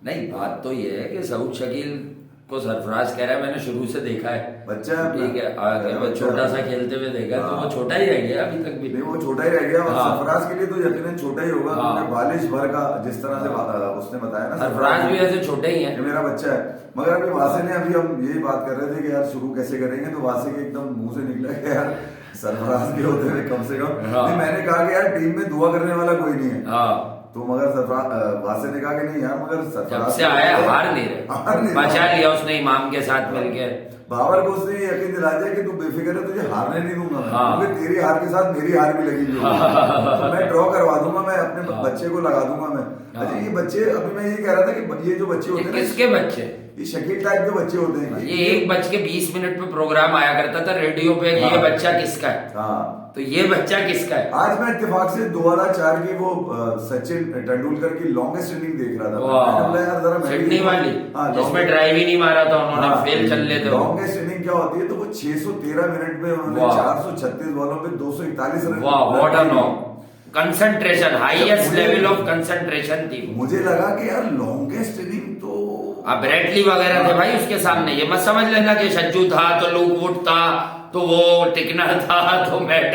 नहीं, बात तो ये है कि सऊद शकील को सरफराज कह रहा है मैंने शुरू से देखा है, बच्चा है अपना। ठीक है, अगर वो छोटा सा खेलते हुए देखा तो वो छोटा ही रह गया अभी तक भी। नहीं, वो छोटा ही रह गया और हाँ। सरफराज के लिए तो यकीनन छोटा ही होगा, हाँ। क्योंकि बालिश भर का जिस तरह से उसने बताया ना, सरफराज भी ऐसे छोटे ही हैं। ये मेरा बच्चा है। मगर अभी वासे ने, अभी हम यही बात कर रहे थे कि यार शुरू कैसे करेंगे, तो वासे के एकदम मुंह से निकला कि यार सरफराज के होते हुए कम से कम। हाँ। नहीं, मैंने कहा कि यार टीम में दुआ करने वाला कोई नहीं है। हाँ, तो मगर सरफराज, वासे ने कहा कि नहीं यार, मगर सरफराज जब से आया हार नहीं हार नहीं रहे, बचा रहे। लिया उसने इमाम के साथ मिलके। बाबर को उसने यकीन दिला दिया कि तू बेफिक्र है, तुझे हारने नहीं दूंगा मैं, हाँ। क्योंकि तेरी हार के साथ मेरी हार भी लगी हुई है। तो मैं ड्रॉ करवा दूंगा, मैं अपने हाँ। बच्चे को लगा दूंगा मैं। अच्छा, ये बच्चे, अभी मैं ये कह रहा था कि ये जो बच्चे होते हैं ना, किसके बच्चे? ये शकील टाइप के बच्चे होते हैं। ये 1:20 पे प्रोग्राम आया करता था रेडियो पे, ये हाँ। बच्चा किसका है? हाँ, तो ये बच्चा किसका है? आज मैं इत्तेफाक से 2004 की वो सचिन तेंदुलकर की लॉन्गेस्ट इनिंग देख रहा था। मैंने बोला यार जरा मैं भी सिडनी देखूं। वाली, हाँ, जिसमें ड्राइव ही नहीं मारा था उन्होंने, फेल चल लेते। लॉन्गेस्ट इनिंग क्या होती है, तो वो 613 मिनट में उन्होंने वाह। 436 बॉलों पे 241 रन। वाह, what a knock! Concentration, highest level of concentration थी। मुझे लगा कि यार लॉन्गेस्ट इनिंग तो अब ब्रेटली वगैरह थे भाई उसके सामने, ये मत समझ लेना कि सज्जू था तो लुकवुड था तो वो टिकना था तो मैट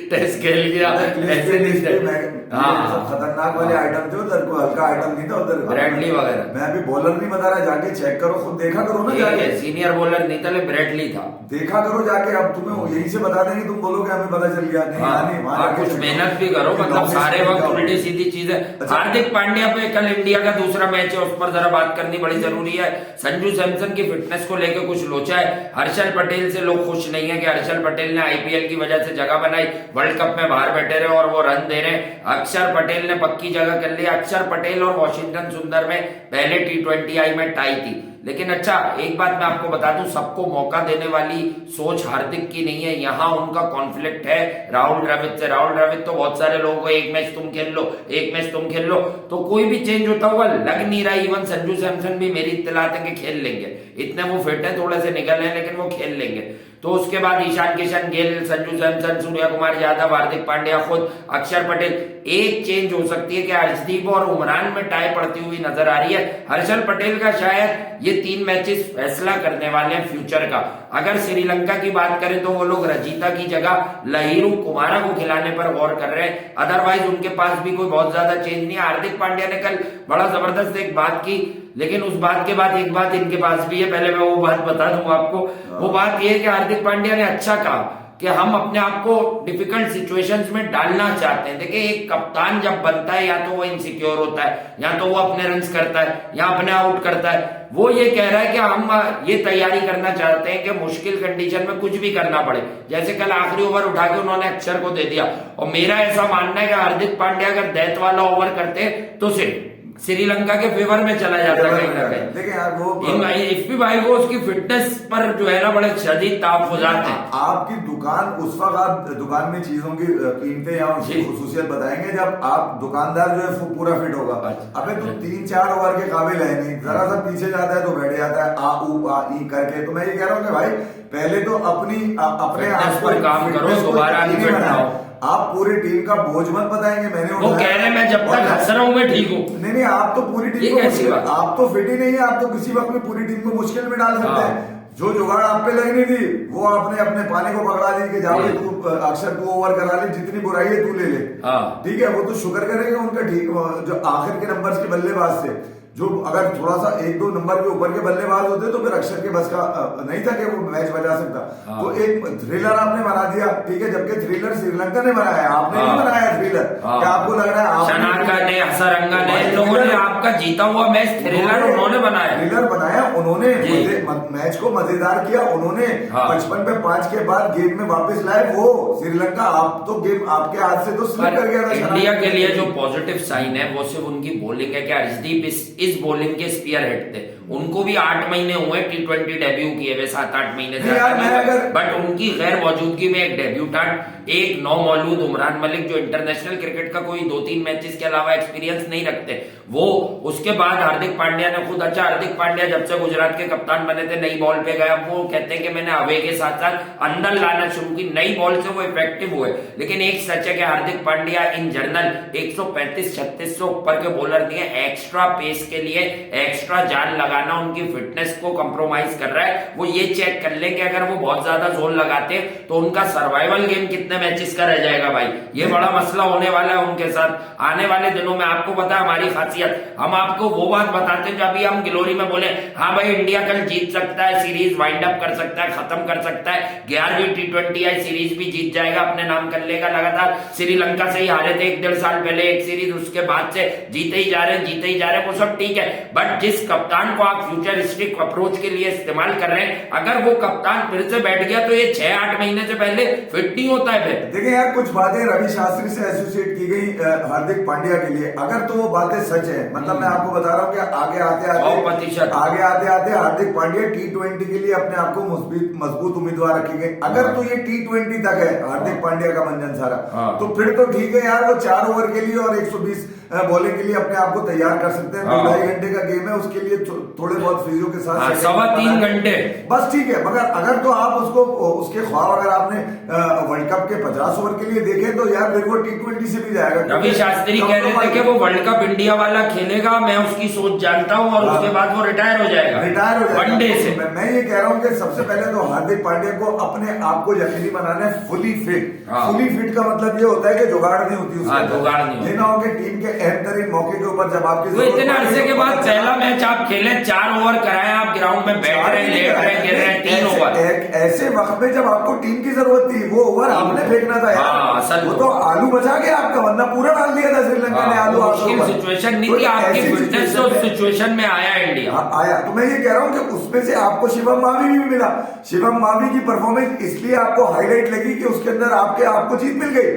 टेस्ट खेल गया, ऐसे नहीं थे। हाँ, खतरनाक वाले आइटम थे उधर, कोई हल्का आइटम नहीं था उधर। ब्रेटली वगैरह। मैं अभी बॉलर नहीं बता रहा, जाके चेक करो, खुद देखा करो ना जाके। सीनियर बॉलर नहीं था, ब्रेटली था। देखा करो जाके, अब तुम्हें यहीं से बता देंगे, तुम बोलोगे हमें पता चल गया नहीं। हाँ, नहीं, वहाँ आप जाके कुछ check मेहनत भी करो। करो, मतलब सारे वक्त उल्टी सीधी चीजें। अच्छा। हार्दिक पांड्या पे कल इंडिया का दूसरा मैच है, उस पर जरा बात करनी बड़ी जरूरी है। संजू सैमसन की फिटनेस को लेकर कुछ लोचा है। हर्षल पटेल से लोग खुश नहीं है कि हर्षल पटेल ने आईपीएल की वजह से जगह बनाई, वर्ल्ड कप में बाहर बैठे रहे और वो रन दे रहे। अक्षर पटेल ने पक्की जगह कर ली। अक्षर पटेल और वॉशिंगटन सुंदर में पहले T20 आई में टाई थी। लेकिन अच्छा, एक बात मैं आपको बता दूं, सबको मौका देने वाली सोच हार्दिक की नहीं है। यहाँ उनका कॉन्फ्लिक्ट है राहुल द्रविड़ से। राहुल द्रविड़ तो बहुत सारे लोगों को एक मैच तुम खेल लो, एक मैच तुम खेल लो, तो कोई भी चेंज होता हुआ लग नहीं रहा। इवन संजू सैमसन भी मेरी इत्तलात है कि खेल लेंगे, इतने वो फिट है, थोड़े से निकल है लेकिन वो खेल लेंगे। तो उसके बाद ईशान किशन, गिल, संजू सैमसन, सूर्य कुमार यादव, हार्दिक पांड्या, खुद अक्षर पटेल। एक चेंज हो सकती है कि अर्शदीप और उमरान में टाई पड़ती हुई नजर आ रही है। हर्षल पटेल का शायद ये 3 मैचेस फैसला करने वाले हैं फ्यूचर का। अगर श्रीलंका की बात करें तो वो लोग रजीता की जगह लहिरू कुमारा को खिलाने पर गौर कर रहे हैं। अदरवाइज उनके पास भी कोई बहुत ज्यादा चेंज नहीं है। हार्दिक पांड्या ने कल बड़ा जबरदस्त एक बात की, लेकिन उस बात के बाद एक बात इनके पास भी है, पहले मैं वो बात बता दूं आपको। वो बात ये है कि हार्दिक पांड्या ने अच्छा कहा कि हम अपने आप को डिफिकल्ट सिचुएशंस में डालना चाहते हैं। देखिए, एक कप्तान जब बनता है या तो वो इनसिक्योर होता है, या तो वो अपने रन्स करता है, या अपने आउट करता है। वो ये कह रहा है कि हम ये तैयारी करना चाहते हैं कि मुश्किल कंडीशन में कुछ भी करना पड़े। जैसे कल आखिरी ओवर उठा के उन्होंने अक्षर को दे दिया, और मेरा ऐसा मानना है कि हार्दिक पांड्या अगर डेथ वाला ओवर करते तो सिर्फ श्रीलंका के फेवर में चला जाता कहीं ना कहीं। देखिए यार, वो इफ्फी भाई को उसकी फिटनेस पर जो है ना बड़े शदीद तहफ्फुज़ात हैं। आपकी दुकान, उस वक्त आप दुकान में चीजों की कीमतें या उनकी खुसूसियत बताएंगे जब आप दुकानदार जो है पूरा फिट होगा। अबे तो 3-4 ओवर के काबिल है नहीं, जरा सा पीछे जाता है तो बैठ जाता है आ ऊ आ ई करके। तो मैं ये कह रहा हूँ कि भाई पहले तो अपने आप पर काम करो, दोबारा नहीं बनाओ। आप पूरी टीम का बोझ मत बताएंगे। मैंने वो कह रहे हैं मैं जब तक हंस रहा हूं मैं ठीक हूँ। नहीं, आप तो पूरी टीम को, आप तो फिट ही नहीं है, आप तो किसी वक्त में पूरी टीम को मुश्किल में डाल सकते हैं। जो जुगाड़ आप पे लगनी थी वो आपने अपने पानी को पकड़ा दी कि जाओ तू अक्षर को ओवर करा ले, जितनी बुराई है तू ले ले। ठीक है, वो तो शुक्र करेंगे उनका, ठीक जो आखिर के नंबर्स के बल्लेबाज से, जो अगर थोड़ा सा 1-2 नंबर के ऊपर के बल्लेबाज होते तो फिर अक्षर के बस का नहीं था कि वो मैच बचा सकता। तो एक थ्रिलर आपने बना दिया, ठीक है, जबकि थ्रिलर श्रीलंका ने बनाया, आपने नहीं बनाया थ्रिलर। क्या आपको लग रहा है शनाका ने, हसरंगा ने, इन लोगों ने आपका जीता हुआ मैच थ्रिलर उन्होंने बनाया, थ्रिलर बनाया उन्होंने, मैच को मजेदार किया उन्होंने। 55 पे 5 के बाद गेम में वापस लाए वो श्रीलंका। आप तो गेम आपके हाथ से तो स्लिप कर गया था। इंडिया के लिए जो पॉजिटिव साइन है वो सिर्फ उनकी बॉलिंग है कि अर्शदीप इस बॉलिंग के स्पीयर हेड थे। उनको भी 8 महीने हुए T20 डेब्यू किए हुए, 7-8 महीने से, बट उनकी गैर मौजूदगी में एक डेब्यूटेंट एक नौ मौलूद उमरान मलिक जो इंटरनेशनल क्रिकेट का कोई 2-3 मैचेस के अलावा एक्सपीरियंस नहीं रखते, वो उसके बाद हार्दिक पांड्या ने खुद, अच्छा हार्दिक पांड्या जब से गुजरात के कप्तान बने थे नई बॉल पे गया, वो कहते हैं कि मैंने अवे के साथ साथ अंदर लाना शुरू की, नई बॉल से वो इफेक्टिव हुए। लेकिन एक सच है कि हार्दिक पांड्या इन जनरल 135-36 से ऊपर के बॉलर दिए, एक्स्ट्रा पेस के लिए एक्स्ट्रा जान लगाना उनकी फिटनेस को कंप्रोमाइज कर रहा है। वो ये चेक कर ले कि अगर वो बहुत ज्यादा जोर लगाते तो उनका सर्वाइवल गेम कितने मैचेस का रह जाएगा भाई, ये बड़ा मसला होने वाला है उनके साथ आने वाले दिनों में। आपको पता है हमारी खासियत, हम आपको वो बात बताते हैं जो अभी हम गिलोरी में बोले, हाँ भाई इंडिया कल जीत सकता है, सीरीज वाइंड अप कर सकता है, खत्म कर सकता है, 11वीं T20 आई सीरीज भी जीत जाएगा, अपने नाम कर लेगा। लगातार श्रीलंका से ही हारे थे 1-1.5 साल पहले एक सीरीज, उसके बाद से जीते ही जा रहे हैं, वो सब ठीक है। बट जिस कप्तान को आप फ्यूचरिस्टिक अप्रोच के लिए इस्तेमाल कर रहे हैं, अगर वो कप्तान फिर से बैठ गया तो ये 6-8 महीने से पहले फिट नहीं होता है। देखिए यार, कुछ बातें रवि शास्त्री से एसोसिएट की गई हार्दिक पांड्या के लिए, अगर तो वो बातें सच है, मतलब मैं आपको बता रहा हूँ कि आगे आते आते हार्दिक पांड्या T20 के लिए अपने आप को मजबूत उम्मीदवार रखेंगे। अगर तो ये T20 तक है हार्दिक पांड्या का मंजन सारा, तो फिर तो ठीक है यार, वो 4 ओवर के लिए और 120 बॉलिंग के लिए अपने आप को तैयार कर सकते हैं। 2-2.5 घंटे का गेम है, उसके लिए थोड़े बहुत फिजियो के साथ 3.25 घंटे बस ठीक है। मगर अगर तो आप उसको उसके ख्वाब अगर आपने वर्ल्ड कप के 50 ओवर के लिए देखे तो यार फिर वो T20 से भी जाएगा। रवि शास्त्री कह रहे थे कि वो वर्ल्ड कप इंडिया वाला खेलेगा, मैं उसकी सोच जानता हूं, और उसके बाद वो रिटायर हो जाएगा वनडे से। मैं ये कह रहा हूं कि सबसे पहले तो हार्दिक पांड्या को अपने आप को यकीनी बनाना है फुली फिट। फुली फिट का मतलब ये होता है कि जुगाड़ नहीं होती उसमें, जुगाड़ नहीं, ये ना हो कि टीम के अहम तरीन मौके के ऊपर जब आपके इतने अरसे के बाद पहला मैच आप खेले, 4 ओवर कराए, आप ग्राउंड में बैठ रहे, लेट रहे, गिर रहे, 3 ओवर, ऐसे वक्त में जब आपको टीम की जरूरत थी, वो ओवर आपने फेंकना था यार, वो तो आलू बचा के आपका, वरना पूरा डाल दिया था श्रीलंका ने आलू। सिचुएशन नहीं थी आपकी, फिटनेस तो सिचुएशन में आया इंडिया आया। तो मैं ये कह रहा हूँ कि उसमें से आपको शिवम मावी भी मिला। शिवम मावी की परफॉर्मेंस इसलिए आपको हाईलाइट लगी कि उसके अंदर आपको जीत मिल गई।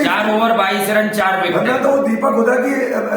4 ओवर 22 रन 4 विकेट, तो दीपक हुडा की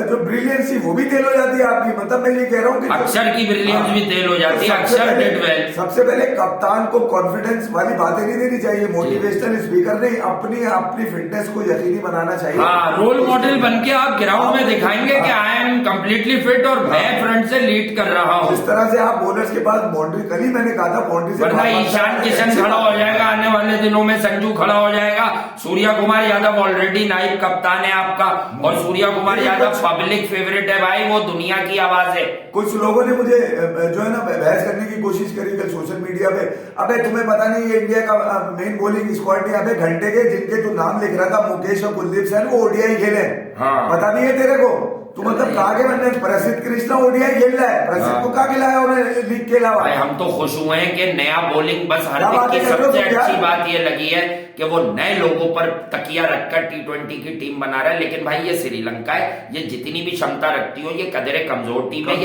जो ब्रिलियंस थी वो भी तेल हो जाती है आपकी। मतलब मैं ये कह रहा हूँ कि अक्षर की ब्रिलियंस भी तेल हो जाती है। अक्षर डिड वेल। सबसे पहले कप्तान को कॉन्फिडेंस वाली बातें नहीं देनी चाहिए, मोटिवेशनल स्पीकर नहीं, अपनी फिटनेस को यकीनी बनाना चाहिए। हाँ, रोल मॉडल बन के आप ग्राउंड में दिखाएंगे कि आई एम कम्प्लीटली फिट और मैं फ्रंट से लीड कर रहा हूँ। इस तरह से आप बॉलर्स के पास बाउंड्री, कल ही मैंने कहा था बाउंड्री से, वरना ईशान किशन खड़ा हो जाएगा आने वाले दिनों में, संजू खड़ा हो जाएगा, सूर्या कुमार यादव ऑलरेडी नाइब कप्तान है आपका, और सूर्या कुमार यादव पब्लिक फेवरेट है भाई, वो दुनिया की आवाज है। कुछ लोगों ने मुझे जो है ना बहस करने की कोशिश करी कल सोशल मीडिया पे, अबे तुम्हें पता नहीं ये इंडिया का मेन बॉलिंग स्क्वाड है, अबे घंटे के जिनके तू नाम लिख रहा था मुकेश और कुलदीप सेन, वो ओडीआई खेले, पता नहीं है तेरे को? तो मतलब कहा के मैंने प्रसिद्ध कृष्णा ओडीआई खेल रहा है, प्रसिद्ध को कहा खिलाया उन्हें लीग के अलावा। हम तो खुश हुए हैं कि नया बॉलिंग, बस हार्दिक की सबसे अच्छी बात ये लगी है कि वो नए लोगों पर तकिया रखकर T20 की टीम बना रहा है। लेकिन भाई ये श्रीलंका है, ये जितनी भी क्षमता रखती हो, ये कदरे कमजोर टीम है,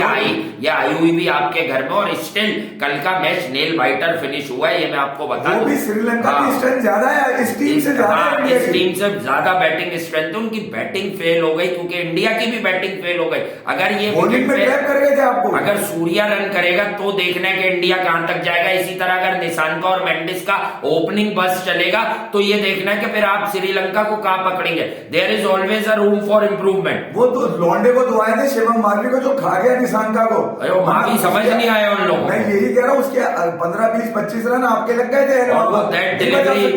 ये आई हुई भी आपके घर में, और स्टिल कल का मैच नेल बाइटर फिनिश हुआ है, ये मैं आपको बता दूं। श्रीलंका की स्ट्रेंथ ज्यादा है, इस टीम से ज्यादा, इस टीम से ज्यादा बैटिंग स्ट्रेंथ है। उनकी बैटिंग फेल हो गई क्योंकि इंडिया की भी बैटिंग फेल हो गई। अगर ये बॉलिंग में ट्रैप कर गए थे आपको, अगर सूर्या रन करेगा तो देखना है कि इंडिया कहां तक जाएगा। इसी तरह अगर निशांका और मेंडिस का ओपनिंग बस चलेगा तो ये देखना है कि फिर आप श्रीलंका को कहां पकड़ेंगे। There is always a room for improvement. वो तो लॉन्डे को दुआए थे शिवम मावी को, जो खा गया निशांका को, मावी समझ नहीं आया उन लोगों। मैं यही कह रहा हूँ, उसके 15, 20, 25 रन आपके लग गए थे,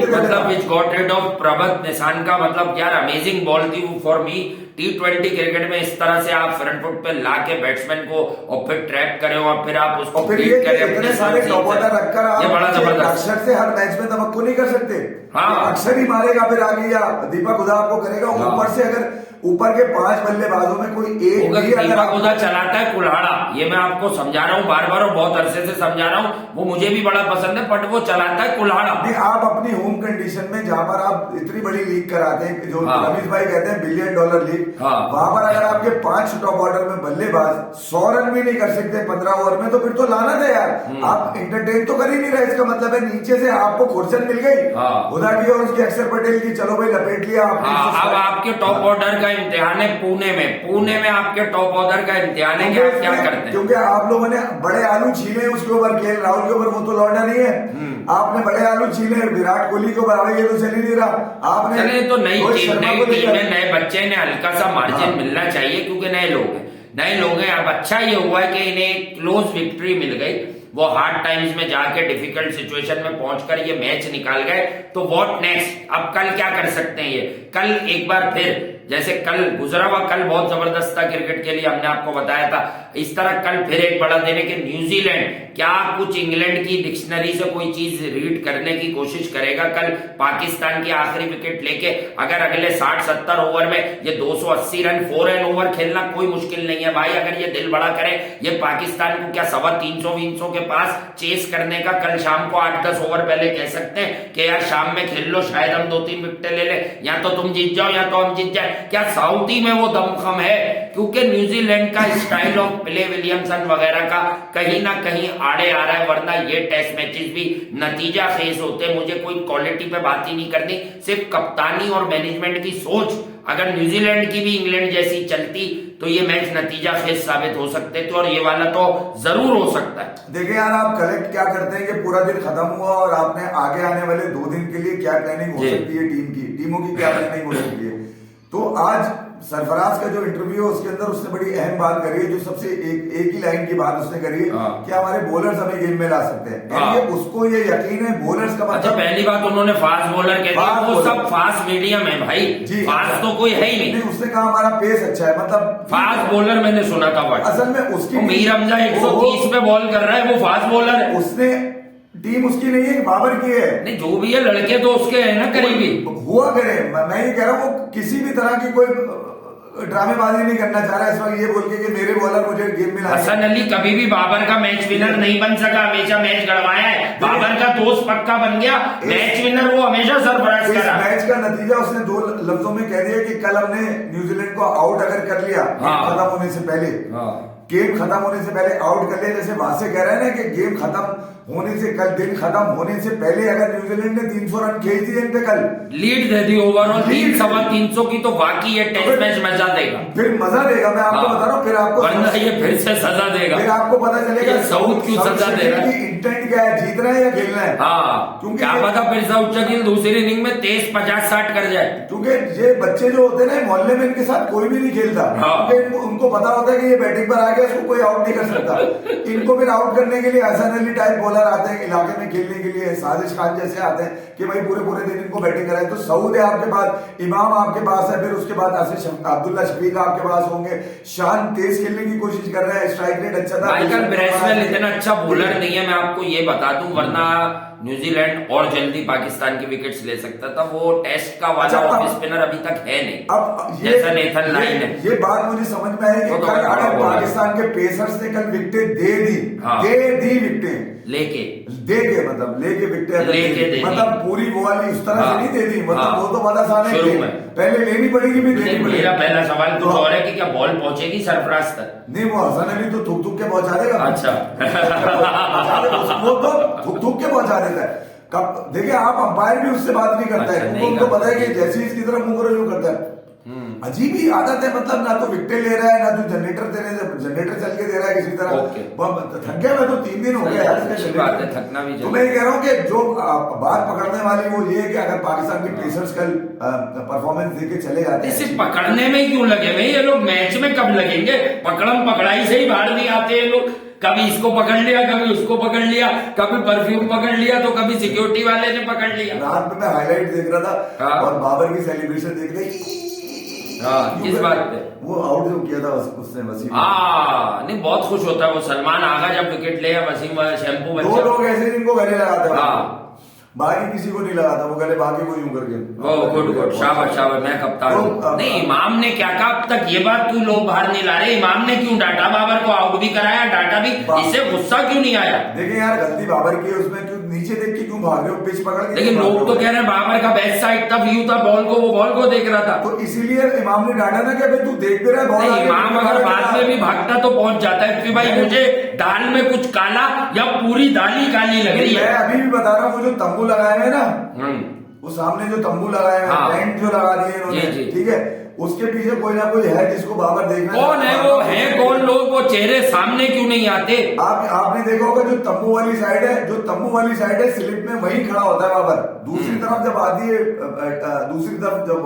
मतलब विच गॉट रिड ऑफ प्रभत निशांका, मतलब यार अमेजिंग बॉल थी वो फॉर मी। T20 क्रिकेट में इस तरह से आप फ्रंट फुट पे लाके बैट्समैन को और फिर ट्रैप करें और फिर आप उसको बीट करें, इतने सारे टॉप ऑर्डर रखकर ये बड़ा जबरदस्त। अक्षर से हर मैच में तवक्को नहीं कर सकते। हाँ, अक्षर ही मारेगा फिर आगे, या दीपक हुडा आपको करेगा। ऊपर से अगर ऊपर के 5 बल्लेबाजों में कोई एक भी दीपक हुडा चलाता है कुल्हाड़ा, ये मैं आपको समझा रहा हूँ बार बार और बहुत अरसे से समझा रहा हूँ, वो मुझे भी बड़ा पसंद है, बट वो चलाता है कुल्हाड़ा। आप अपनी होम कंडीशन में जहां पर आप इतनी बड़ी लीग कराते हैं, जो रमेश भाई कहते हैं $1 बिलियन लीग, वहां पर अगर आपके 5 टॉप ऑर्डर में बल्लेबाज 100 रन भी नहीं कर सकते 15 ओवर में, तो फिर तो लाना था यार। आप एंटरटेन तो कर ही नहीं रहे, इसका मतलब है नीचे से आपको खुर्सन मिल गई हुडा की और उसके अक्षर पटेल की, चलो भाई लपेट लिया आपने। अब आपके टॉप ऑर्डर का का इम्तिहान है पुणे में आपके टॉप ऑर्डर का इम्तिहान है कि आप क्या करते हैं। क्योंकि आप लोगों ने बड़े आलू छीने उसके ऊपर, केएल राहुल के ऊपर, वो तो लौटा नहीं है। आपने बड़े आलू छीने विराट कोहली के ऊपर, ये तो चल ही नहीं रहा। आपने चले तो नई टीम में नए बच्चे ने हल्का सा मार्जिन मिलना चाहिए, क्योंकि नए लोग हैं। अब अच्छा ये हुआ है कि इन्हें क्लोज विक्ट्री मिल गई, वो हार्ड टाइम्स में जाके डिफिकल्ट सिचुएशन में पहुंचकर ये मैच निकाल गए। तो व्हाट नेक्स्ट, अब कल क्या कर सकते हैं ये। कल एक बार फिर, जैसे कल गुजरा हुआ कल बहुत जबरदस्त था क्रिकेट के लिए, हमने आपको बताया था, इस तरह कल फिर एक बड़ा देने के न्यूजीलैंड क्या कुछ इंग्लैंड की डिक्शनरी से कोई चीज रीड करने की कोशिश करेगा कल पाकिस्तान की आखिरी विकेट लेके। अगर अगले 60-70 ओवर में ये 280 रन 4 रन ओवर खेलना कोई मुश्किल नहीं है भाई। अगर ये दिल बड़ा करे, ये पाकिस्तान को क्या 350 के पास चेस करने का कल शाम को 8-10 ओवर पहले कह सकते हैं कि यार शाम में खेल लो, शायद हम 2-3 विकेटें ले ले, या तो तुम जीत जाओ या तो हम जीत जाए। क्या साउथी में वो दमखम है? क्योंकि न्यूजीलैंड का स्टाइल ऑफ प्ले विलियमसन वगैरह का कहीं ना कहीं आड़े आ रहा है, वरना ये टेस्ट मैचेस भी नतीजा खेज होते। मुझे कोई क्वालिटी पे बात ही नहीं करनी, सिर्फ कप्तानी और मैनेजमेंट की सोच। अगर न्यूजीलैंड की भी इंग्लैंड जैसी चलती तो ये मैच नतीजा खेज साबित हो सकते थे, और ये वाला तो जरूर हो सकता है। देखिए यार, आप कलेक्ट क्या करते हैं कि पूरा दिन खत्म हुआ और आपने आगे आने वाले 2 दिन के लिए क्या प्लानिंग हो सकती है, टीमों की क्या प्लानिंग हो सकती है। तो आज सरफराज का जो इंटरव्यू है उसके अंदर उसने बड़ी अहम बात करी है, जो सबसे एक ही लाइन की बात उसने करी है कि हमारे बॉलर्स हमें गेम में ला सकते हैं। उसको ये यकीन है बॉलर्स का। अच्छा, पहली बात उन्होंने फास्ट बॉलर कह दिया, वो सब फास्ट मीडियम है भाई, फास्ट तो कोई है ही नहीं। उसने कहा हमारा पेस अच्छा है, मतलब फास्ट बॉलर मैंने सुना था वर्ड। असल में उसकी मीर हमजा 130 पे बॉल कर रहा है, वो फास्ट बॉलर है। उसने टीम उसकी नहीं है, बाबर की है। नहीं, जो भी है लड़के तो उसके है ना करीबी। हुआ करे, मैं ये कह रहा हूँ वो किसी भी तरह की कोई ड्रामेबाजी नहीं करना चाह रहा है इस वक्त, ये बोल के कि मेरे बॉलर मुझे गेम में। हसन अली कभी भी बाबर का मैच विनर नहीं बन सका, हमेशा मैच गड़वाया है। बाबर का दोस्त पक्का बन गया, मैच विनर वो हमेशा सरफराज करा। मैच का नतीजा उसने 2 लफ्जों में कह दिया कि कल हमने न्यूजीलैंड को आउट अगर कर लिया खत्म होने से पहले, गेम खत्म होने से पहले आउट कर लिया, जैसे वहां से कह रहे हैं ना कि गेम खत्म होने से कल दिन खत्म होने से पहले अगर न्यूजीलैंड ने 300 रन खेल दिए इन पे, कल लीड दे दी ओवरऑल 300 की, तो वाकई ये टेस्ट मैच मजा देगा। फिर मजा देगा, मैं आपको बता रहा हूँ। फिर आपको वरना ये फिर से सजा देगा, फिर आपको पता चलेगा साउथ क्यों सजा दे रहा है, इंटेंट क्या है, जीतना है या खेलना है। क्योंकि क्या पता फिर साउथ शकील दूसरी इनिंग में 53-60 कर जाए। क्योंकि ये बच्चे जो होते हैं ना मोहल्ले में, इनके साथ कोई भी नहीं खेलता, क्योंकि उनको पता होता है कि ये बैटिंग पर आ गया, इसको कोई आउट नहीं कर सकता। इनको फिर आउट करने के लिए हसन अली टाइप बॉलर आते हैं इलाके में खेलने के लिए, साजिश खान जैसे आते हैं कि भाई पूरे दिन इनको बैटिंग कराए। तो सऊद है आपके पास, इमाम आपके पास है, फिर उसके बाद अब्दुल्ला शफीक आपके पास होंगे। शान तेज खेलने की कोशिश कर रहा है, स्ट्राइक रेट अच्छा था। माइकल ब्रेसवेल इतना अच्छा बॉलर नहीं है, मैं आपको ये बता दूं, वरना न्यूजीलैंड और जल्दी पाकिस्तान की विकेट्स ले सकता था। वो टेस्ट का वाला ऑफ स्पिनर अभी तक है नहीं, अब जैसा नेथन लाइन है। ये बात मुझे समझ में आई कि कल अगर पाकिस्तान के पेसर्स ने कल विकेटें दे दी विकेटें लेके विकेटें, मतलब पूरी वो वाली उस तरह से नहीं दे दी, मतलब वो तो बता सामने पहले लेनी पड़ेगी भी देनी पड़ेगी। मेरा पहला सवाल कुछ और है कि क्या बॉल पहुंचेगी सरफराज तक? नहीं, वो हसन अली तो थुक के पहुंचा देगा। अच्छा वो तो थुक के पहुंचा देता है। कब देखिए, आप अंपायर भी उससे बात नहीं करता है, उनको पता है कि जैसे इसकी तरफ मुंह करो यूं करता है। अजीब ही आदत है, मतलब ना तो विकेट ले रहा है, ना तो जनरेटर चल के दे रहा है किसी तरह। थक गया मैं तो, 3 दिन हो गया यार, थकना भी। तो मैं ये कह रहा हूँ कि जो बात पकड़ने वाली वो ये है कि अगर पाकिस्तान के पेसर्स कल परफॉर्मेंस देके चले जाते हैं, सिर्फ पकड़ने में क्यों लगे भाई ये लोग, मैच में कब लगेंगे? पकड़म पकड़ाई से ही बाहर नहीं आते ये लोग। कभी इसको पकड़ लिया, कभी उसको पकड़ लिया, कभी परफ्यूम पकड़ लिया, तो कभी सिक्योरिटी वाले ने पकड़ लिया। रात में मैं हाईलाइट देख रहा था और बाबर की सेलिब्रेशन देख रही। किस बात पे? वो आउट जो किया था उसने वसीम। नहीं, बहुत खुश होता है वो सलमान आगा जब विकेट ले, वसीम शैम्पू बच्चा। 2 लोग ऐसे जिनको गले लगाते हैं, बाकी किसी को नहीं लगाता वो गले, बाकी को यूं करके। गुड, शाबाश, मैं कप्तान हूं। नहीं, इमाम ने क्या कहा अब तक, ये बात क्यों लोग बाहर नहीं ला रहे? इमाम ने क्यों डांटा बाबर को, आउट भी कराया, डांटा भी, इससे गुस्सा क्यों नहीं आया? देखिए यार, गलती बाबर की है, उसमें क्यों नीचे देख के क्यों भाग रहे हो, पिच पकड़ के। लेकिन लोग तो कह रहे हैं बाबर का बैक साइड था, व्यू था बॉल को, वो बॉल को देख रहा था, तो इसीलिए इमाम ने डांटा ना कि तू देख भी रहा है बॉल। इमाम अगर बाद में भी भागता तो पहुंच जाता है कि भाई मुझे दाल में कुछ काला या पूरी दाल ही काली लग रही है। मैं अभी भी बता रहा हूँ, वो जो तंबू लगाए हैं ना, वो सामने जो तंबू लगाए हैं, टेंट जो लगा दिए इन्होंने, ठीक है, उसके पीछे कोई ना कोई है जिसको बाबर देखना। कौन है वो, है कौन लोग, वो चेहरे सामने क्यों नहीं आते? आपने देखा होगा जो तंबू वाली साइड है, स्लिप में वही खड़ा होता है बाबर। दूसरी तरफ जब आती है, दूसरी तरफ जब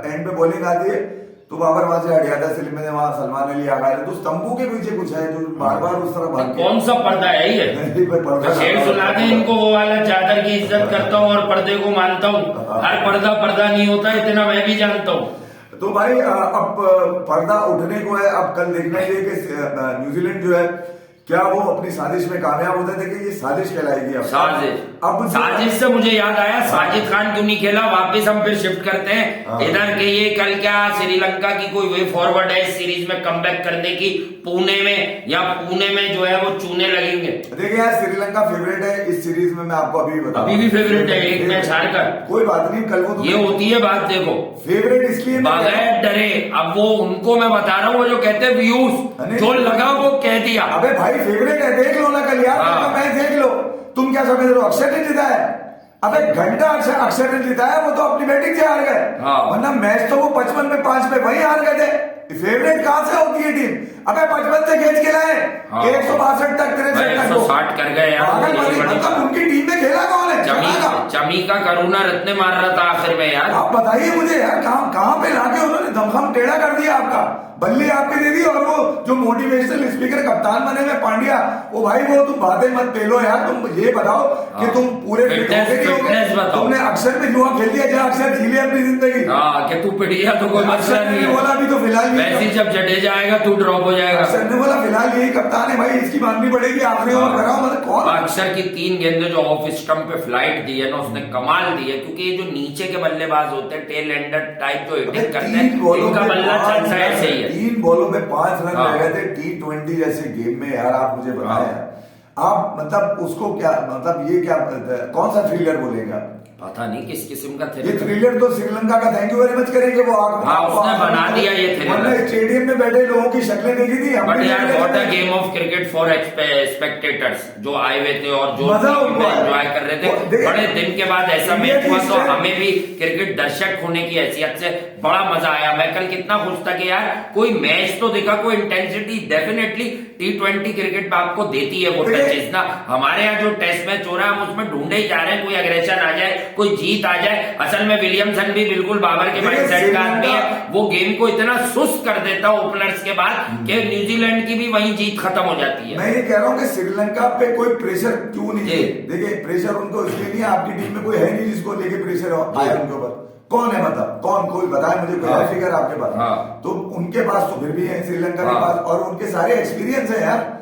एंड पे बॉलिंग आती है तो बाबर वहां से हट जाता है स्लिप में, वहां सलमान अली आ गए। तो उस तंबू के पीछे कुछ है जो बार बार उस तरफ भाग। कौन सा पर्दा है ये? शेर सुना दे इनको, वो वाला चादर की इज्जत करता हूँ और पर्दे को मानता हूँ। हर पर्दा नहीं होता, इतना मैं भी जानता हूँ। तो भाई अब पर्दा उठने को है। अब कल देखना चाहिए कि न्यूजीलैंड जो है क्या वो अपनी साजिश में कामयाब होता है। देखिए ये साजिश कहलाएगी। अब साजिश से मुझे याद आया, साजिद खान क्यों नहीं खेला? वापस हम फिर शिफ्ट करते हैं इधर के। ये कल क्या श्रीलंका की कोई वे फॉरवर्ड है इस सीरीज में कमबैक करने की? पुणे में जो है वो चूने लगेंगे। देखिए यार श्रीलंका फेवरेट है इस सीरीज में, मैं आपको अभी बताऊं। अभी भी फेवरेट है, एक मैच हार कर। कोई बात नहीं, कल वो ये होती है बात। देखो फेवरेट इसलिए बगैर डरे, अब वो उनको मैं बता रहा हूँ, वो जो कहते हैं व्यूज, जो लगा वो कह दिया। अबे भाई फेवरेट है, देख लो ना कल यार, मैच देख लो। तुम क्या समझ रहे हो अक्षर ने जीता है? अबे घंटा अक्षर ने जीता है, वो तो अपनी बैटिंग से हार गए। वरना मैच तो वो 55 में 5 पे वही हार गए थे। फेवरेट कहां से होती है टीम? अबे 55 से खींच के लाए 162 तक 160 कर गए। मतलब उनकी टीम में खेला कौन है? चमीका करुणा रत्ने मार रहा था आखिर में यार। आप बताइए मुझे यार, कहां पे लाके उन्होंने दमखम टेढ़ा कर दिया आपका। बल्ली आपके दे दी, और वो जो मोटिवेशनल स्पीकर कप्तान बने में पांड्या, वो भाई वो तुम बातें मत पेलो यार। तुम ये बताओ कि तुम पूरे तुमने अक्षर में जुआ खेल दिया, जहाँ अक्षर झीले अपनी जिंदगी। कि तू पिटिया तो कोई मसला नहीं बोला भी तो फिलहाल वैसे जब जडेजा आएगा तू ड्रॉप हो जाएगा। अक्षर ने बोला फिलहाल यही कप्तान है भाई, इसकी माननी पड़ेगी। आखिरी ओवर कराओ, मतलब कौन? अक्षर की 3 गेंदें जो ऑफ स्टंप पे फ्लाइट दी है ना, उसने कमाल दी है। क्योंकि ये जो नीचे के बल्लेबाज होते हैं, टेल एंडर टाइप जो हिटिंग करते हैं, इनका बल्ला चलता है ऐसे ही है। 3 बॉलों में 5 रन रह गए थे T20 जैसे गेम में यार। आप मुझे बताया आप मतलब उसको क्या, मतलब ये क्या, कौन सा थ्रिलर बोलेगा? पता नहीं किस किस्म का ये थ्रिलर तो श्रीलंका का थैंक यू वेरी मच करेंगे वो। उसने बना दिया ये थ्रिलर। स्टेडियम में बैठे लोगों की शक्लें देखी थी। बट यार what a game of cricket for spectators जो आए हुए थे और जो एंजॉय कर रहे थे। बड़े दिन के बाद ऐसा मैच हुआ तो हमें भी क्रिकेट दर्शक होने की हैसियत से बड़ा मजा आया। मैं कल कितना खुश था कि यार कोई मैच तो देखा, कोई इंटेंसिटी डेफिनेटली T20 क्रिकेट में आपको देती है वो टचेस ना। हमारे यहाँ जो टेस्ट मैच हो रहा है हम उसमें ढूंढे ही जा रहे हैं, कोई अग्रेशन आ जाए, कोई जीत आ जाए। असल में विलियमसन भी बिल्कुल बाबर के माइंडसेट का आदमी है। वो गेम को इतना सुस्त कर देता है ओपनर्स के बाद कि न्यूजीलैंड की भी वहीं जीत खत्म हो जाती है। मैं ये कह रहा हूँ कि श्रीलंका पे कोई प्रेशर क्यों नहीं है? देखिए प्रेशर उनको इसलिए नहीं है, आपकी टीम में कोई है नहीं जिसको लेके प्रेशर आया उनके ऊपर। कौन है मतलब? कौन? कोई बताए मुझे, कोई फिगर आपके पास? तो उनके पास तो फिर भी है श्रीलंका के पास, और उनके सारे एक्सपीरियंस है यार।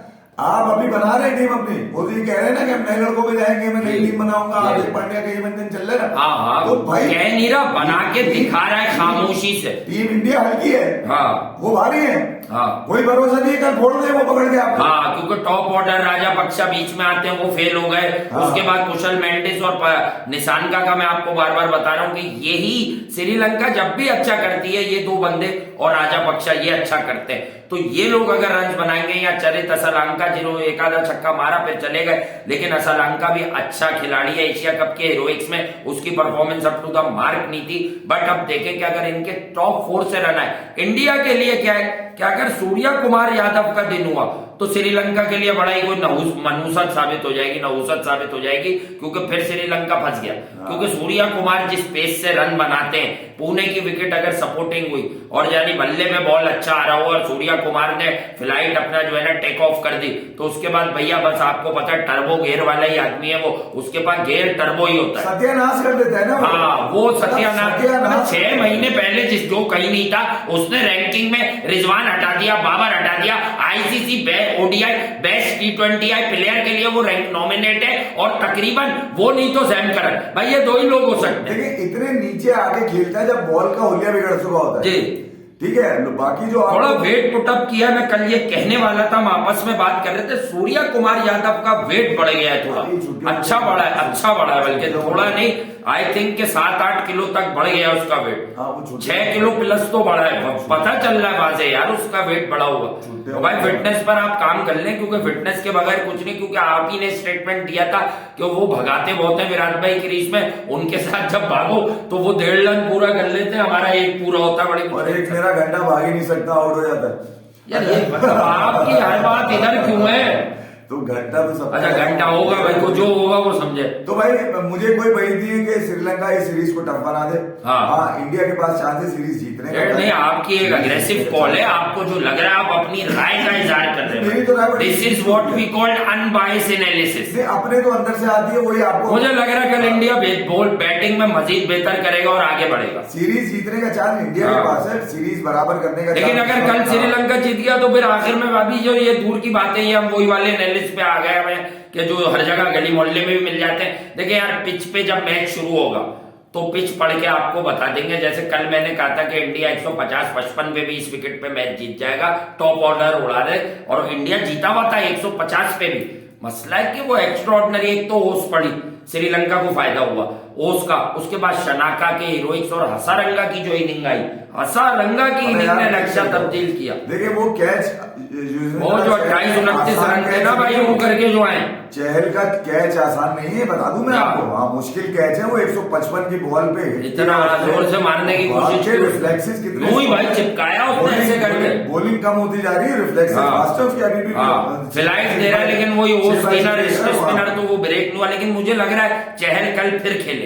आप अभी बना रहे हैं टीम अपनी, वो तो ये कह रहे हैं ना कि हम नए लड़कों पे जाएंगे, मैं नई टीम बनाऊंगा। हार्दिक पांड्या का ये मंथन चल रहा है। तो भाई कह नहीं रहा, बना के दिखा रहा है खामोशी से। टीम इंडिया हल्की है, वो भारी है। कोई भरोसा नहीं, कल फोड़ दे वो पकड़ के आपको। क्योंकि टॉप ऑर्डर राजापक्षा बीच में आते हैं, वो फेल हो गए। उसके बाद कुशल मेंडिस और निशानका का मैं आपको बार बार बता रहा हूँ कि यही श्रीलंका जब भी अच्छा करती है, ये 2 बंदे और राजापक्षा ये अच्छा करते हैं। तो ये लोग अगर रन बनाएंगे, या चरित असलंका जिन्होंने एक आधा छक्का मारा फिर चले गए, लेकिन असलंका भी अच्छा खिलाड़ी है। एशिया कप के हीरोइक्स में उसकी performance up to the mark नहीं थी। बट अब देखें कि अगर इनके टॉप 4 से रन आए, इंडिया के लिए क्या है कि अगर सूर्या कुमार यादव का दिन हुआ तो श्रीलंका के लिए बड़ा ही कोई मनूसत साबित हो जाएगी, क्योंकि फिर श्रीलंका फंस गया। क्योंकि सूर्या कुमार जिस पेस से रन बनाते हैं, पुणे की विकेट अगर सपोर्टिंग हुई और यानी बल्ले में बॉल अच्छा आ रहा हो और सूर्या कुमार ने फ्लाइट अपना जो है ना टेक ऑफ कर दी, तो उसके बाद भैया बस आपको पता है टर्बो गेयर वाला ही आदमी है वो, उसके पास गेयर टर्बो ही होता है, सत्यानाश कर देता है ना। वो सत्यानाश 6 महीने पहले जो कहीं नहीं था उसने रैंकिंग में रिजवान हटा दिया, बाबर हटा दिया। ICC ODI best T20I player के लिए वो रैंक नॉमिनेट है, और तकरीबन वो नहीं तो सैम करन, भाई ये 2 ही लोग हो सकते हैं। देखिए इतने नीचे आके खेलता है जब बॉल का होलिया बिगड़ चुका होता है। ठीक है, बाकी जो थोड़ा वेट पुटअप किया। मैं कल ये कहने वाला था, हम आपस में बात कर रहे थे, सूर्या कुमार यादव का वेट बढ़ गया है थोड़ा, अच्छा बढ़ा है, बल्कि थोड़ा नहीं, आई थिंक के 7-8 किलो तक बढ़ गया उसका वेट। 6 किलो प्लस तो बढ़ा है, पता चल रहा है बाजे यार उसका वेट बढ़ा हुआ। तो भाई फिटनेस पर आप काम कर लें, क्योंकि फिटनेस के बगैर कुछ नहीं, क्योंकि आप ही ने स्टेटमेंट दिया था कि वो भगाते बहुत है विराट भाई क्रीज में, उनके साथ जब भागो तो वो 1.5 रन पूरा कर लेते हैं, हमारा एक पूरा होता बड़ी, और एक मेरा घंटा भाग ही नहीं सकता, आउट हो जाता है यार। ये मतलब आपकी हर बात इधर क्यों है? तो घंटा तो सब, अच्छा घंटा होगा भाई, को जो होगा वो समझे। तो भाई मुझे कोई वही नहीं है कि श्रीलंका इस सीरीज को टफ बना दे। हाँ, इंडिया के पास चांस है सीरीज जीतने का। नहीं, आपकी एक अग्रेसिव कॉल है, आपको जो लग रहा है आप अपनी राय का इजहार कर रहे हैं। This is what we call unbiased analysis. अपने तो अंदर से आती है, वही आपको। मुझे लग रहा है कल इंडिया बैटिंग में मजीद बेहतर करेगा और आगे बढ़ेगा। सीरीज जीतने का चांस इंडिया के पास है, सीरीज बराबर करने का। लेकिन अगर कल श्रीलंका जीत गया तो फिर आखिर में अभी जो ये दूर की बातें हैं, हम वही वाले एनालिसिस पे आ गए हमें कि जो हर जगह गली मोहल्ले में भी मिल जाते हैं। देखिए यार, पिच पे जब मैच शुरू होगा तो पिच पढ़ के आपको बता देंगे। जैसे कल मैंने कहा था कि इंडिया 150-55 पे भी इस विकेट पे मैच जीत जाएगा, टॉप ऑर्डर उड़ा दे, और इंडिया जीता हुआ था 150 पे भी। मसला है कि वो एक्स्ट्रा ऑर्डिनरी एक तो ओस पड़ी, श्रीलंका को फायदा हुआ ओस का, उसके बाद शनाका के हीरोइक्स और हसारंगा की जो इनिंग आई, हसारंगा की इनिंग ने नक्शा तब्दील किया। देखिए वो कैच, वो जो 28-29 रन थे ना भाई, वो करके जो आए, चहल का कैच आसान नहीं है, बता दूं मैं आपको। हाँ, मुश्किल कैच है वो, 155 की बॉल पे इतना जोर से मारने की कोशिश की, रिफ्लेक्सेस कितने भाई चिपकाया उसने ऐसे करके। बॉलिंग कम होती जा रही है, रिफ्लेक्सेस फास्ट है उसकी अभी भी, फ्लाइट दे रहा है, लेकिन वही स्पिनर तो वो ब्रेक नहीं हुआ। लेकिन मुझे लग रहा है चहल कल फिर खेलेंगे।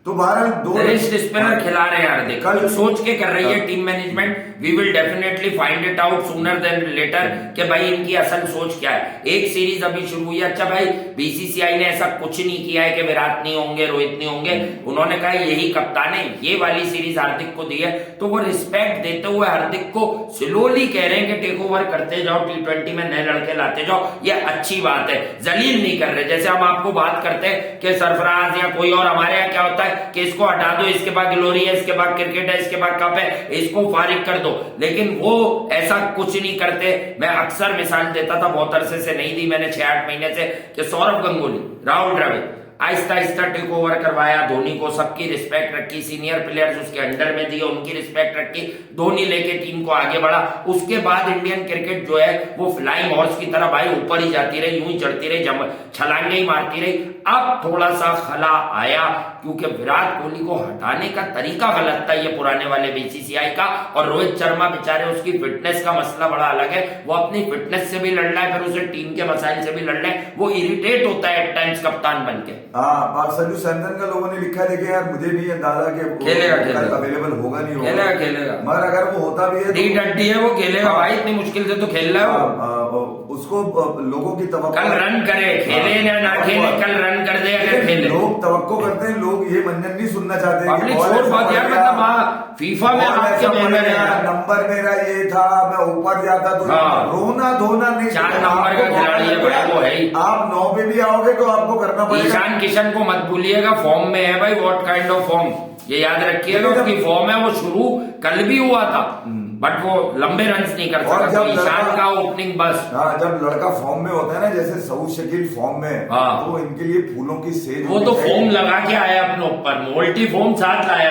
तो भारत 2 रिस्ट स्पिनर खिला रहे हैं हार्दिक, कल सोच के कर रही है team management. We will definitely find it out sooner than later कि भाई इनकी असल सोच क्या है। एक सीरीज अभी शुरू हुई है। अच्छा भाई, बीसीसीआई ने ऐसा कुछ नहीं किया है कि विराट नहीं होंगे, रोहित नहीं होंगे। उन्होंने कहा यही कप्तान है, ये वाली सीरीज हार्दिक को दी है, तो वो रिस्पेक्ट देते हुए हार्दिक को स्लोली कह रहे हैं कि टेक ओवर करते जाओ, T20 में नए लड़के लाते जाओ, ये अच्छी बात है, जलील नहीं कर रहे। जैसे हम आपको बात करते हैं कि सरफराज या कोई और, हमारे यहाँ क्या होता है कि इसको हटा दो, इसके बाद ग्लोरी है, इसके बाद क्रिकेट है, इसके बाद कप है, इसको फारिग कर दो। लेकिन वो ऐसा कुछ नहीं करते। मैं अक्सर मिसाल देता था, बहुत अरसे से नहीं दी मैंने, 6-8 महीने से, कि सौरव गंगुली, राहुल द्रविड़ आहिस्ता आहिस्ता टेक ओवर करवाया, धोनी को सबकी रिस्पेक्ट रखी, सीनियर प्लेयर्स उसके अंडर में दिए, उनकी रिस्पेक्ट रखी, धोनी लेके टीम को आगे बढ़ा। उसके बाद इंडियन क्रिकेट जो है वो फ्लाइंग हॉर्स की तरह भाई ऊपर ही जाती रही, यूं ही चढ़ती रही, छलांगे ही मारती रही। अब थोड़ा सा खला आया, क्योंकि विराट कोहली को हटाने का तरीका गलत था ये पुराने वाले बीसीसीआई का, और रोहित शर्मा बेचारे, उसकी फिटनेस का मसला बड़ा अलग है, वो अपनी फिटनेस से भी लड़ रहा है, फिर उसे टीम के मसाइल से भी लड़ रहे हैं, वो इरिटेट होता है एट टाइम्स कप्तान बनके। हाँ, संजू सैमसन का लोगों ने लिखा है, देखिए यार मुझे नहीं अंदाजा कि खेलेगा अवेलेबल होगा नहीं होगा, खेलेगा, मगर अगर वो होता भी है T20 है, वो खेलेगा भाई, इतनी मुश्किल से तो खेल रहा है वो। उसको लोगों की तवक्को, कल रन करे, खेले या ना खेले, कल रन कर दे अगर खेले। लोग तवक्को करते हैं, लोग ये मंजन नहीं सुनना चाहते। पब्लिक छोड़ बात यार, मतलब फीफा में आपके मेंबर है, नंबर मेरा ये था, मैं ऊपर जाता तो रोना धोना नहीं। 4 नंबर का खिलाड़ी है भाई, वो है ही। आप 9 पे भी आओगे तो आपको करना पड़ेगा। ईशान किशन को मत भूलिएगा, फॉर्म में है भाई, व्हाट काइंड ऑफ फॉर्म, ये याद रखिएगा, उसकी फॉर्म है। वो शुरू कल भी हुआ था, बट वो लंबे रन्स नहीं कर सकता, तो ईशान का ओपनिंग बस। हाँ, जब लड़का फॉर्म में होता है ना, जैसे सऊद शकील फॉर्म में, तो इनके लिए फूलों की सेज, वो तो फॉर्म लगा के आया अपने ऊपर, मोल्टी फॉर्म साथ लाया।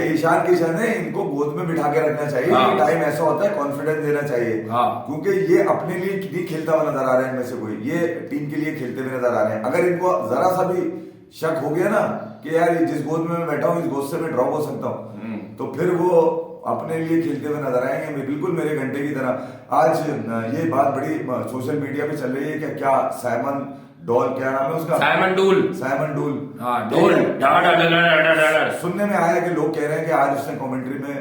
ईशान किशन है, इनको गोद में बिठा के रखना चाहिए। टाइम ऐसा होता है, कॉन्फिडेंस देना चाहिए, क्योंकि ये अपने लिए नहीं खेलता हुआ नजर आ रहा है इनमें से कोई, ये टीम के लिए खेलते हुए नजर आ रहे हैं। अगर इनको जरा सा भी शक हो गया ना कि यार जिस गोद में मैं बैठा हूँ, इस गोद से मैं ड्रॉप हो सकता हूँ, तो फिर वो अपने लिए खेलते हुए नजर आएंगे, बिल्कुल मेरे घंटे की तरह। आज ये बात बड़ी सोशल मीडिया पे चल रही है कि क्या साइमन डोल, क्या नाम है उसका, साइमन डूल, सुनने में आया कि लोग कह रहे हैं कि आज उसने कमेंट्री में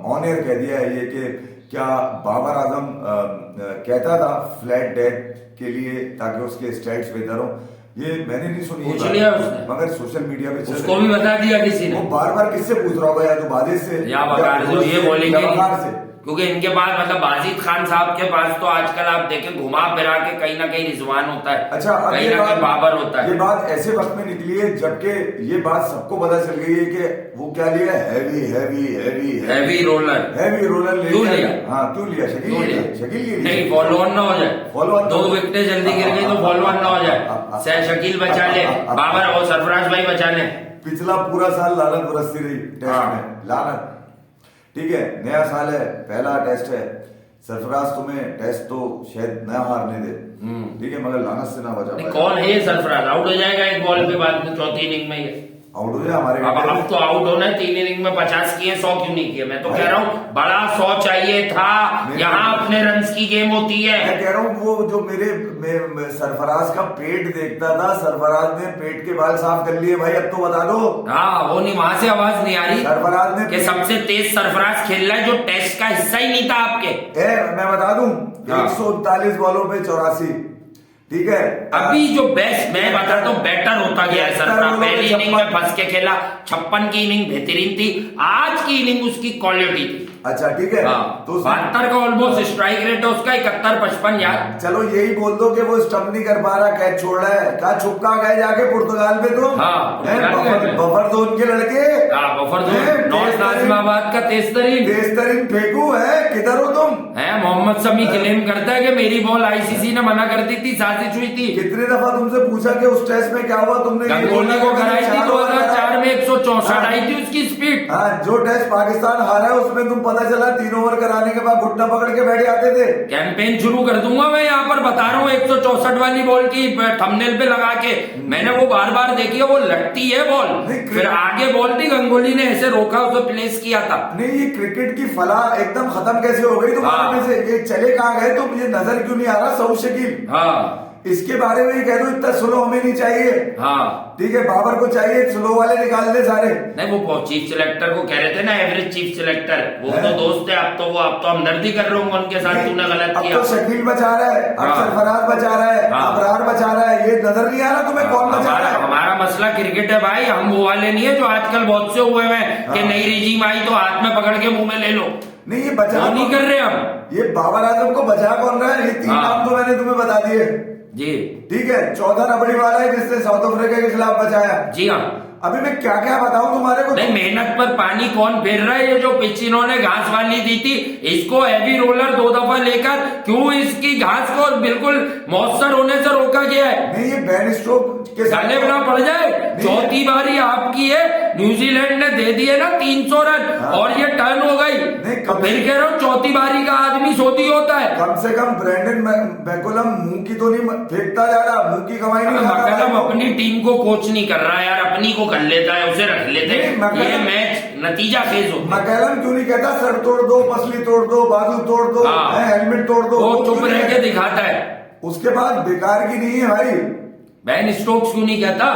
ऑन एयर कह दिया है ये कि क्या बाबर आजम कहता था फ्लैट डेथ के लिए ताकि उसके स्टैट्स बेहतर हो। ये मैंने नहीं सुनी, पूछ लिया उसने, मगर सोशल मीडिया पे उसको भी बता दिया किसी ने। वो बार बार किससे पूछ रहा होगा, या तो बाजिद से, या बकार जो ये बोलेंगे क्योंकि इनके पास मतलब बाजिद खान साहब के पास तो आजकल आप देखें घुमा फिरा के कहीं ना कहीं रिजवान होता है, अच्छा, कहीं ना कहीं बाबर होता है। ये बात ऐसे वक्त में निकली है जबकि ये बात सबको पता चल गई है कि वो क्या लिया, heavy heavy heavy heavy roller. Heavy roller क्यों लिया? हाँ क्यों लिया? शकील के लिए नहीं, फॉलो ऑन ना हो जाए, फॉलो ऑन 2 विकेटें जल्दी गिर गई तो फॉलो ऑन ना हो जाए, शकील बचा ले, बाबर और सरफराज भाई बचा ले। पिछला पूरा साल लानत बरसती रही टेस्ट में, लानत। ठीक है, नया साल है, पहला टेस्ट है, सरफराज तुम्हें टेस्ट तो शायद न हारने दे, ठीक है, मगर लानत से ना बचा पाए। कौन है ये सरफराज? आउट हो जाएगा एक बॉल के बाद में, चौथी इनिंग में ये आउट हो जाए हमारे। अब तो आउट होना है, 3 इनिंग में 50 किए, 100 क्यों नहीं किए? मैं तो कह रहा हूँ बड़ा 100 चाहिए था, यहाँ अपने रन्स की गेम होती है। मैं कह रहा हूँ वो जो मेरे सरफराज का पेट देखता था, सरफराज ने पेट के बाल साफ कर लिए भाई, अब तो बता दो। हाँ, वो नहीं, वहां से आवाज नहीं आ रही सरफराज ने कि सबसे तेज सरफराज खेल रहा है जो टेस्ट का हिस्सा ही नहीं था आपके। मैं बता दूं, 139 बॉलों पे 84, ठीक है। अभी जो बेस्ट मैं बताता हूँ बेटर होता गया है सरफराज। पहली इनिंग में फंस के खेला, 56 की इनिंग बेहतरीन थी, आज की इनिंग उसकी क्वालिटी थी। अच्छा ठीक है, तो 72 का ऑलमोस्ट स्ट्राइक रेट है उसका, 71-55 यार। चलो यही बोल दो कि वो स्टंप नहीं कर पा रहा, कैच छोड़ रहा है, कहा छुपका गए जाके पुर्तगाल में तुम। बफर जोन के लड़के, बफर जोन, नॉर्थ नाजिमाबाद का तेज तरीन फेंकू है, किधर हो तुम? है मोहम्मद शमी क्लेम करता है कि मेरी बॉल आईसीसी ने मना कर दी थी, साजिश हुई थी। कितनी दफा तुमसे पूछा कि उस टेस्ट में क्या हुआ, तुमने गंगोली को कराई थी 2004 में, 164 आई थी उसकी स्पीड। हाँ, जो टेस्ट पाकिस्तान हारा है उसमें तुम पता चला 3 ओवर कराने के बाद घुटना पकड़ के बैठे आते थे। कैंपेन शुरू कर दूंगा मैं, यहाँ पर बता रहा हूँ, 164 वाली बॉल की थंबनेल पे लगा के, मैंने वो बार बार देखी है, वो लगती है बॉल, फिर आगे बॉल थी, गंगोली ने ऐसे रोका, उसे प्लेस किया था। नहीं, ये क्रिकेट की फलाह एकदम खत्म कैसे हो गई तुम्हारे में से? ये चले कहाँ गए तुम? ये नजर क्यों नहीं आ रहा सऊद शकील? हाँ, इसके बारे में ही कह दो, इतना स्लो हमें नहीं चाहिए। हाँ ठीक है, बाबर को चाहिए स्लो वाले निकाल दे सारे। नहीं, वो चीफ सिलेक्टर को कह रहे थे ना, एवरेज चीफ सिलेक्टर, वो तो दोस्त है, अब तो हमदर्दी कर रहा हूँ उनके साथ, तूने गलत किया। अब तो शकील बचा रहा है, अक्सर फराज बचा रहा है, अबरार बचा रहा है, ये नजर नहीं आ रहा तुम्हें कौन बचा रहा है? हमारा मसला क्रिकेट है भाई, हम वो वाले नहीं है जो आजकल बहुत से हुए हैं कि नई रिजीम आई तो हाथ में पकड़ के मुंह में ले लो। नहीं, ये बचा नहीं कर रहे हम। ये बाबर आजम को बचा कौन रहा है? ये 3 नाम तो मैंने तुम्हें बता दिए जी, ठीक है। चौथा रबड़ी वाला है जिसने साउथ अफ्रीका के खिलाफ बचाया। जी हाँ, अभी मैं क्या क्या बताऊं तुम्हारे को? नहीं, मेहनत पर पानी कौन फेर रहा है? ये जो पिच इन्होंने घास वाली दी थी, इसको हैवी रोलर 2 दफा लेकर क्यों इसकी घास को बिल्कुल मौसर होने से रोका गया है? नहीं, ये बैन स्ट्रोक के साले बना पड़ जाए। चौथी बारी आपकी है, न्यूजीलैंड ने दे दिए ना 300 रन और ये टर्न हो गई। नहीं, फिर कह रहा हूँ चौथी बारी का आदमी सोती होता है। कम से कम ब्रैंडन मैकुलम मुंह की तो नहीं फेंकता जा रहा, मुंह की कमाई नहीं कर रहा। मैकुलम अपनी टीम को कोच नहीं कर रहा यार, अपनी को कर लेता है, उसे रख लेते हैं, ये मैच नतीजा खेज होता है। मैकुलम क्यों नहीं कहता सर तोड़ दो, पसली तोड़ दो, बाजू तोड़ दो, हेलमेट तोड़ दो? वो चुप रह के दिखाता है। उसके बाद बेकार की नहीं है भाई। बैन स्टोक्स क्यों नहीं कहता?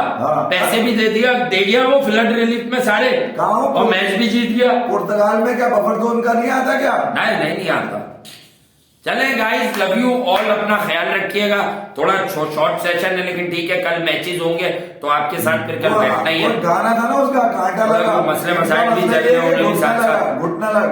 पैसे भी दे दिया वो फ्लड रिलीफ में सारे, और मैच भी जीत गया। पुर्तगाल में क्या बफर जोन का नहीं आता क्या? नहीं आता। चले गाइस, लव यू ऑल, अपना ख्याल रखिएगा। थोड़ा शॉर्ट सेशन है लेकिन ठीक है, कल मैचेस होंगे तो आपके साथ फिर कल बैठना ही है। गाना था ना उसका, कांटा लगा, मसले मसाइल भी चल रहे होंगे साथ साथ। घुटना लगा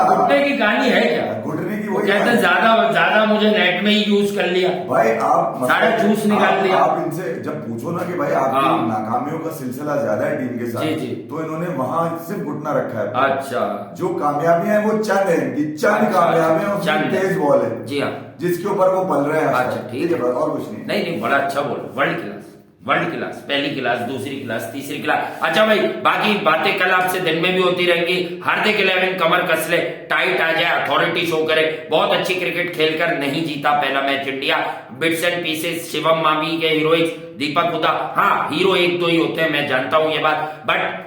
घुटने की कहानी है क्या? घुटने की वो कहते हैं ज्यादा मुझे नेट में ही यूज कर लिया भाई, आप सारा जूस निकाल दिया। आप इनसे जब पूछो ना कि भाई आपकी नाकामियों का सिलसिला ज्यादा है टीम के साथ, जी। तो इन्होंने वहां सिर्फ घुटना रखा है। अच्छा, जो कामयाबियां हैं वो चंद है, चंद कामयाबियां और तेज बॉल है, जी हाँ, जिसके ऊपर वो पल रहे हैं। अच्छा ठीक है, और कुछ नहीं, बड़ा अच्छा बोल, वर्ल्ड क्लास, पहली क्लास, दूसरी क्लास, तीसरी क्लास। अच्छा भाई, बाकी बातें कल आपसे दिन में भी होती रहेंगी। हार्दिक 11 कमर कस ले, टाइट आ जाए, अथॉरिटी शो करे। बहुत अच्छी क्रिकेट खेलकर नहीं जीता पहला match India. Bits and pieces, Shivam मामी के हीरोइक्स, दीपक हुडा, हाँ हीरो 1-2 ही होते हैं, मैं जानता हूं ये बात, बट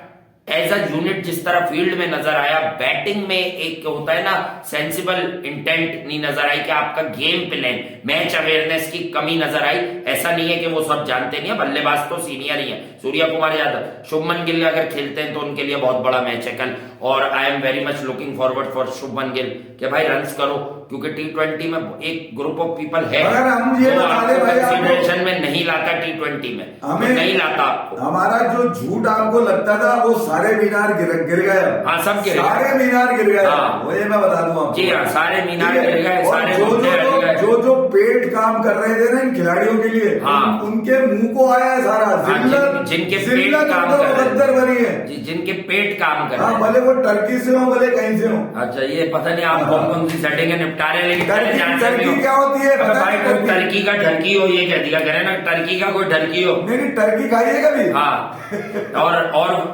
एज अ यूनिट जिस तरह फील्ड में नजर आया, बैटिंग में एक होता है ना सेंसिबल इंटेंट नहीं नजर आई, कि आपका गेम प्लान, मैच अवेयरनेस की कमी नजर आई। ऐसा नहीं है कि वो सब जानते नहीं है, बल्लेबाज तो सीनियर ही है, सूर्या कुमार यादव, शुभमन गिल अगर खेलते हैं तो उनके लिए बहुत बड़ा मैच है कल। और I am very much looking forward for Shubman Gill कि भाई रन्स करो, क्योंकि T20 में एक ग्रुप ऑफ पीपल है अगर हम ये बता दें भाई कंसिडरेशन में नहीं लाता T20 में, हमें नहीं लाता आपको। हमारा जो झूठ आपको लगता था वो सारे मीनार गिर गए। हाँ, सब गिर गए, सारे मीनार गिर गए। हाँ, वो ये मैं बता दूं आपको। जी हाँ, सारे मीनार गिर गए, सारे जो पेड काम कर रहे थे ना इन खिलाड़ियों के लिए, हाँ, उनके मुंह को आया है सारा। जिनके पेट काम कर बनी है, जिनके पेट काम कर रहे हैं, भले वो टर्की से हो भले कहीं से हो। अच्छा, ये पता नहीं आप कौन कौन सी सेटिंग निपटा रहे हैं, लेकिन टर्की क्या होती है भाई? कोई टर्की का ढरकी हो ये कह दिया करे ना, टर्की का कोई ढरकी हो। नहीं, टर्की खाइए कभी। हाँ, और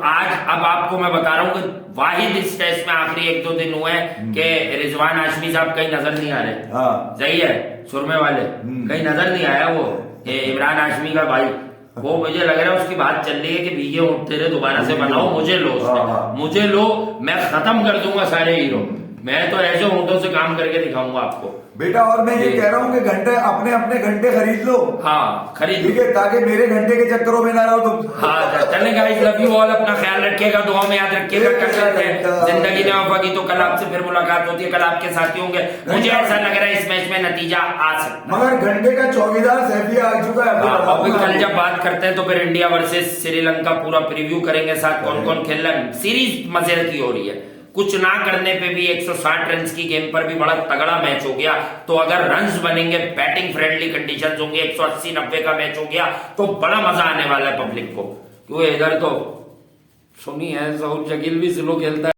आज अब आपको मैं बता रहा हूँ कि वाहिद इस टेस्ट में आखिरी 1-2 दिन हुए हैं कि रिजवान हाशमी साहब कहीं नजर नहीं आ रहे। हाँ, सही है, सुरमे वाले कहीं नजर नहीं आया वो इमरान हाशमी का भाई। वो मुझे लग रहा है उसकी बात चल रही है कि भीगे ऊँट तेरे दोबारा से बनाओ, मुझे लो उसमें, मुझे लो, मैं खत्म कर दूंगा सारे हीरो, मैं तो ऐसे ऊँटों से काम करके दिखाऊंगा आपको बेटा। और मैं ये कह रहा हूँ कि घंटे अपने अपने घंटे खरीद लो। हाँ, खरीद, ठीक है, ताकि मेरे घंटे के चक्करों में ना रहो तुम। हाँ, चलने गाइस, लव यू ऑल, अपना ख्याल रखिएगा, दुआ में याद रखिएगा। कर सकते हैं जिंदगी ने वफा की तो कल आपसे फिर मुलाकात होती है, कल आपके साथी होंगे। मुझे ऐसा लग रहा है इस मैच में नतीजा आ सकता है, मगर घंटे का चौकीदार सैफिया आ चुका है। और भी कल जब बात करते हैं तो फिर इंडिया वर्सेस श्रीलंका पूरा प्रीव्यू करेंगे, साथ कौन कौन खेल रहा है। सीरीज मजे की हो रही है, कुछ ना करने पे भी 160 रन की गेम पर भी बड़ा तगड़ा मैच हो गया। तो अगर रन्स बनेंगे, बैटिंग फ्रेंडली कंडीशंस होंगे, 180-90 का मैच हो गया तो बड़ा मजा आने वाला है पब्लिक को। क्योंकि इधर तो सुनी है, सऊद शकील भी स्लो खेलता है।